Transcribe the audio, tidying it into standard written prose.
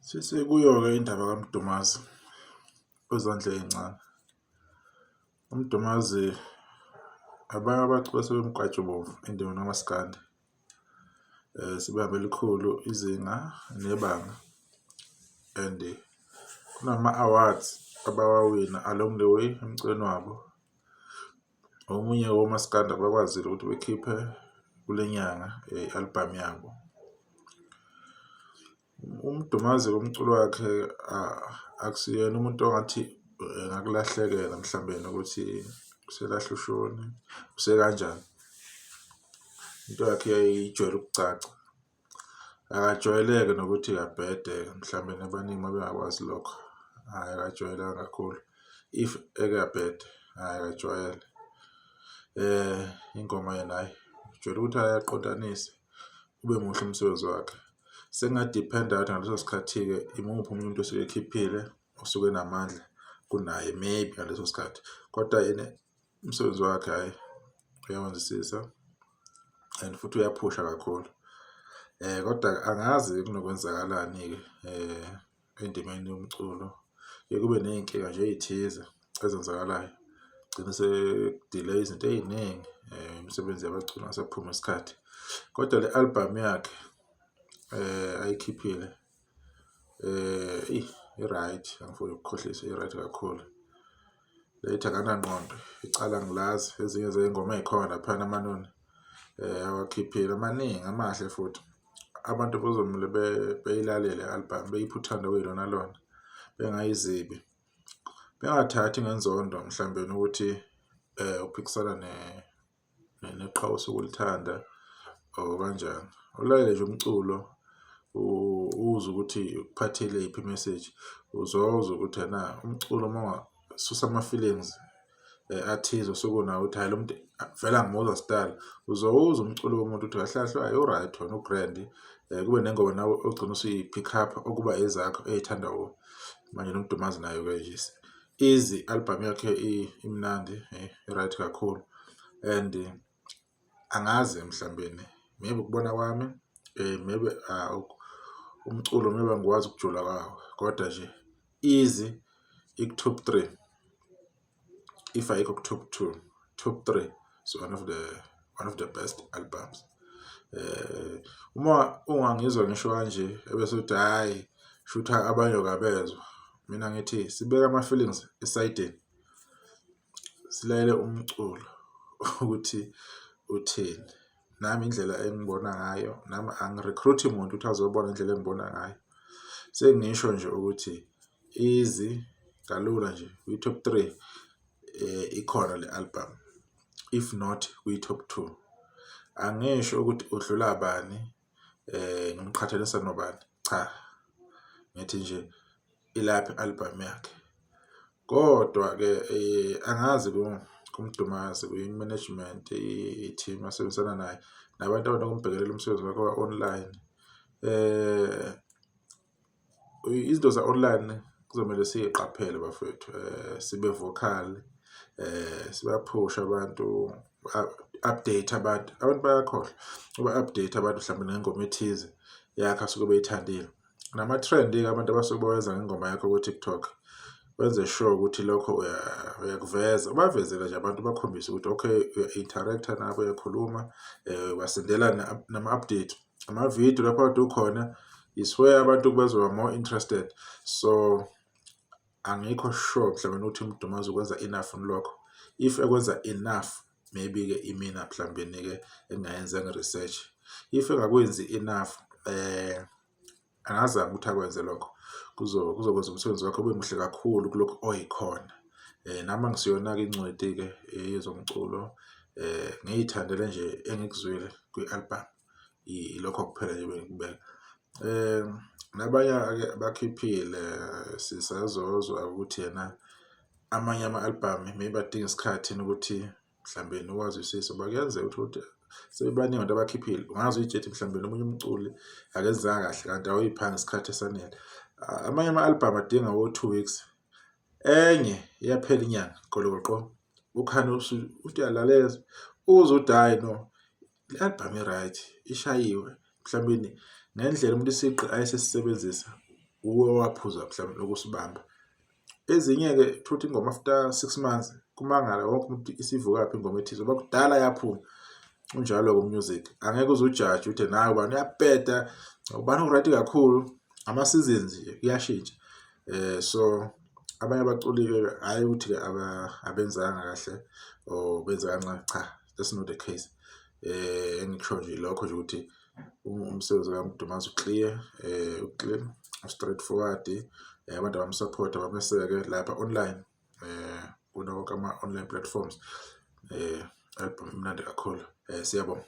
Sesekuyo-ke indaba kaMdumazi wezandla ey'ncane. UMdumazi abanye abaculi sebemgwatshubomvu endimeni kamaskandi. Sibambe elikhulu izinga nebanga and kunama-awards abawawina along the way emculweni wabo. Omunye womaskandi abakwazile ukuthi bekhiphe kule nyanga i-album yabo. UMdumazi komculo wakhe akusiyena umuntu ongathi ngakulahlekela mhlawumbe nokuthi uselahle ushoni usekanjani. Into yakhe yayijwayele ukucaca, akajwayeleke nokuthi kabhede mhlawumbe nabaningi mabengakwazi lokho. Hhayi, akajwayelanga kakhulu, if eke abhede akajwayele. Ingoma yena hayi ujwayele ukuthi ayaqondanise ube muhle umsebenzi wakhe. Sengadipenda ukuthi ngaleso sikhathi-ke imuphi umuntu osuke ekhiphile osuke enamandla kunaye maybe ngaleso sikhathi, kodwa yena umsebenzi wakhe hhayi uyawenzisisa and futhi uyaphusha kakhulu. Kodwa angazi kunokwenzakalani-ke endimeni yomculo. Kube ney'nkinga nje ey'thize ezenzakalayo, gcine sekudileya izinto ey'ningi imisebenzi yabaculi ngasaphuma isikhathi. Kodwa le-album yakhe ayikhiphile i-right, angifuni ukukhohlisa, i-right kakhulu. Lethi akanangqondo, icala ngilazi, ezinye zey'ngoma ey'khona laphana amanoni awakhiphile amaningi amahle futhi. Abantu bazomele beyilalele le-album beyiphe uthando kuyilona lona, bengayizibi, bengathathi ngenzondo mhlawumbe ukuthi uphikisana neqhawe osuke ulithanda or kanjani. Ulalele nje umculo uzwe ukuthi ukuphathele yiphi i-message, uzozwa ukuthi umculo uma ungasusa ama-feelings athize osuke unawo ukuthi hhayi lo muntu vele angimuzwa sidala, uzowuzwa umculo womuntu ukuthi kahle kahle u-right wona u-grand. Kube nengoma nawe ogcina usuyi-pick up okuba ezakho ey'thanda wona. Manje noMdumazi nayo-ke nje album yakhe imnandi, i-right kakhulu and angazi mhlawumbe maybe ukubona kwami maybe umculo maybe angikwazi ukujula kwawo, kodwa nje easy iku-top 3 if ayikho ku-top 2, top 3 is one of the best albums. Uma ungangizwa ngisho kanje ebese uthi hhayi shouthi abanye kabezwa, mina ngithi sibeke ama-feelings esayidini, silalele umculo ukuthi uthini. Nami indlela engibona ngayo, nami angi-recruit muntu ukuthi azobona indlela engibona ngayo. Sengisho nje ukuthi easy kalula nje kwi-top 3 ikhona le-album, if not kwi-top 2. Angisho ukuthi udlula bani ngimqhathanisa nobani, cha, ngithi nje ilaphi i-album yakhe. Kodwa-ke angazi kuMdumazi kwi-management i-team asebenzisana naye nabantu abanokumbhekelela umsebenzi wakhe wa-online. Izinto za-online kuzomele siyiqaphele bafowethu, sibe vocal, sibaphushe abantu, update abantu bayakhohlwa uba-update abantu mhlawumbe nengoma ethize yakhe asuke beyithandile. Nama-trend-ke abantu abasuke bawenza ngengoma yakho ku-TikTok, wenze sure ukuthi lokho uyakuveza, ubavezele nje abantu bakhombise ukuthi okay uya-interact-a nabo, uyakhuluma, wasendela nama-update, ama-video lapho kade ukhona, iswe abantu bazoba more interested. So angikho sure mhlawumbe ukuthi uMdumazi ukwenza enough lokho. If ekwenza enough maybe-ke imina mhlawumbe-ke engingayenzanga i-research. If engakwenzi enough angazama ukuthi akwenze lokho, kuzokwenza umsebenzi wakhe ube muhle kakhulu kulokhu oyikhona. Nami angisiyona-ke ingcweti-ke yezomculo, ngiyithandele nje engikuzwile kwi-album, ilokho kuphela nje bengikubeka. Nabanye-ke bakhiphile sisazozwa ukuthi yena amanye ama-album maybe adinga isikhathi ukuthi mhlawumbe uwazwisise, ngoba kuyenzeka ukuthi sebebaningi abantu abakhiphile, ungaze uy'tshele mhlawumbe nomunye umculi akenzanga kahle kanti awuyiphanga isikhathi esanele. Amanye ama-album adinga o-2 weeks, enye iyaphela inyanga golokoqo, ukhane uthi uyalalela uzwe ukuthi hhayi no, le-album i-right, ishayiwe mhlawumbe ngendlela umuntu isigqi ayesesisebenzisa waphuza mhlawumbe lokusibamba. Ezinye-ke futhi ingoma after 6 months kumangala wonke umuntu isivuka phi ingoma ethize ngoba kudala yaphuma. Unjalo music angeke uze ujaje uthi nawe ubani uyapeta ubani uright kakhulu, ama-seasons kuyashintsha. So abanye abaculi-ke hayi ukuthi-ke abenzanga kahle or benza kancane, cha, that's not the case. Engikusho nje lokho nje ukuthi umsebenzi kaMdumaza uclear, uclean, straightforward. Abantu abamsupport abameseke lapha online, kunawo wonke ama-online platforms. Album imnandi kakhulu. Siyabonga.